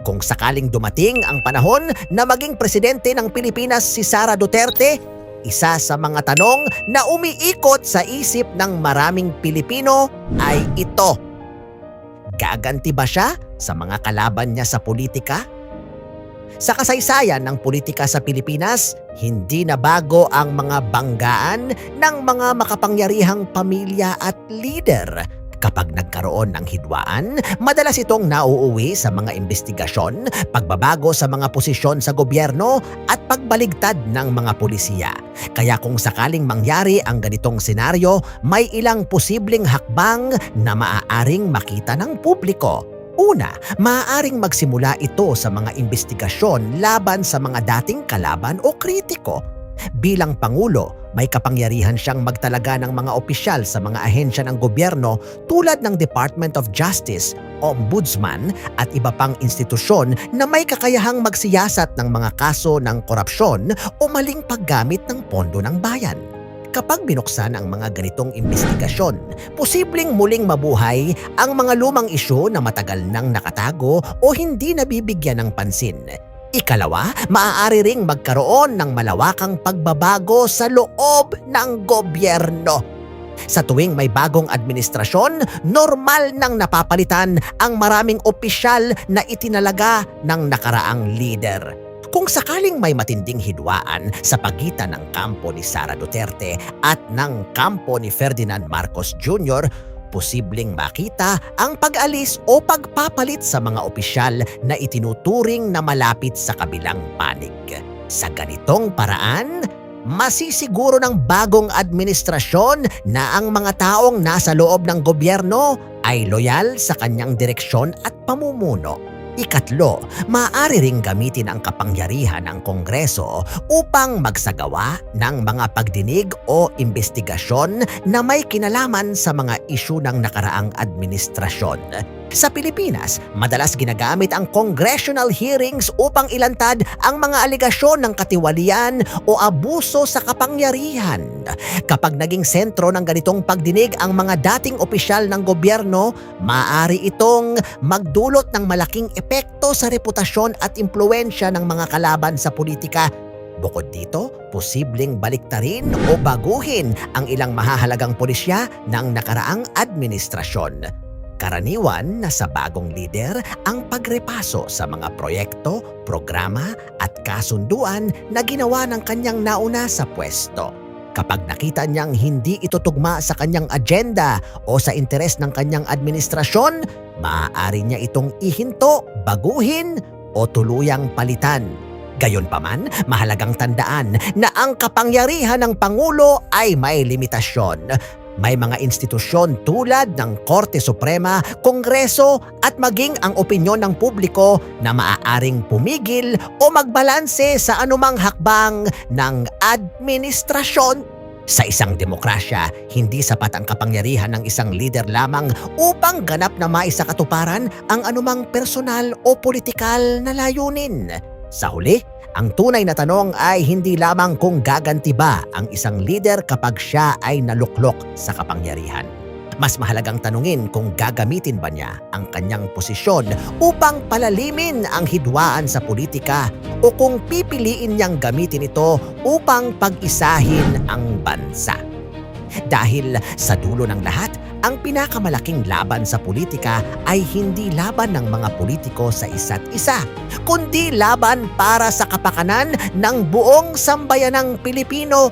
Kung sakaling dumating ang panahon na maging presidente ng Pilipinas si Sara Duterte, isa sa mga tanong na umiikot sa isip ng maraming Pilipino ay ito. Gaganti ba siya sa mga kalaban niya sa politika? Sa kasaysayan ng politika sa Pilipinas, hindi na bago ang mga banggaan ng mga makapangyarihang pamilya at leader. Kapag nagkaroon ng hidwaan, madalas itong nauuwi sa mga investigasyon, pagbabago sa mga posisyon sa gobyerno at pagbaligtad ng mga pulisiya. Kaya kung sakaling mangyari ang ganitong senaryo, may ilang posibleng hakbang na maaaring makita ng publiko. Una, maaaring magsimula ito sa mga investigasyon laban sa mga dating kalaban o kritiko. Bilang Pangulo, may kapangyarihan siyang magtalaga ng mga opisyal sa mga ahensya ng gobyerno tulad ng Department of Justice, Ombudsman at iba pang institusyon na may kakayahang magsiyasat ng mga kaso ng korupsyon o maling paggamit ng pondo ng bayan. Kapag binuksan ang mga ganitong investigasyon, posibleng muling mabuhay ang mga lumang isyu na matagal nang nakatago o hindi nabibigyan ng pansin. Ikalawa, maaari ring magkaroon ng malawakang pagbabago sa loob ng gobyerno. Sa tuwing may bagong administrasyon, normal nang napapalitan ang maraming opisyal na itinalaga ng nakaraang leader. Kung sakaling may matinding hidwaan sa pagitan ng kampo ni Sara Duterte at ng kampo ni Ferdinand Marcos Jr., posibleng makita ang pag-alis o pagpapalit sa mga opisyal na itinuturing na malapit sa kabilang panig. Sa ganitong paraan, masisiguro ng bagong administrasyon na ang mga taong nasa loob ng gobyerno ay loyal sa kanyang direksyon at pamumuno. Ikatlo, maaari ring gamitin ang kapangyarihan ng Kongreso upang magsagawa ng mga pagdinig o investigasyon na may kinalaman sa mga isyu ng nakaraang administrasyon. Sa Pilipinas, madalas ginagamit ang congressional hearings upang ilantad ang mga aligasyon ng katiwalian o abuso sa kapangyarihan. Kapag naging sentro ng ganitong pagdinig ang mga dating opisyal ng gobyerno, maaari itong magdulot ng malaking epekto sa reputasyon at impluwensya ng mga kalaban sa politika. Bukod dito, posibleng baliktarin o baguhin ang ilang mahahalagang pulisya ng nakaraang administrasyon. Karaniwan na sa bagong lider ang pagrepaso sa mga proyekto, programa at kasunduan na ginawa ng kanyang nauna sa pwesto. Kapag nakita niyang hindi ito tugma sa kanyang agenda o sa interes ng kanyang administrasyon, maaari niya itong ihinto, baguhin o tuluyang palitan. Gayunpaman, mahalagang tandaan na ang kapangyarihan ng Pangulo ay may limitasyon. May mga institusyon tulad ng Korte Suprema, Kongreso at maging ang opinyon ng publiko na maaaring pumigil o magbalanse sa anumang hakbang ng administrasyon. Sa isang demokrasya, hindi sapat ang kapangyarihan ng isang leader lamang upang ganap na maisakatuparan ang anumang personal o politikal na layunin. Sa huli, ang tunay na tanong ay hindi lamang kung gaganti ba ang isang leader kapag siya ay naluklok sa kapangyarihan. Mas mahalagang tanungin kung gagamitin ba niya ang kanyang posisyon upang palalimin ang hidwaan sa politika o kung pipiliin niyang gamitin ito upang pag-isahin ang bansa. Dahil sa dulo ng lahat, ang pinakamalaking laban sa politika ay hindi laban ng mga politiko sa isa't isa, kundi laban para sa kapakanan ng buong sambayanang Pilipino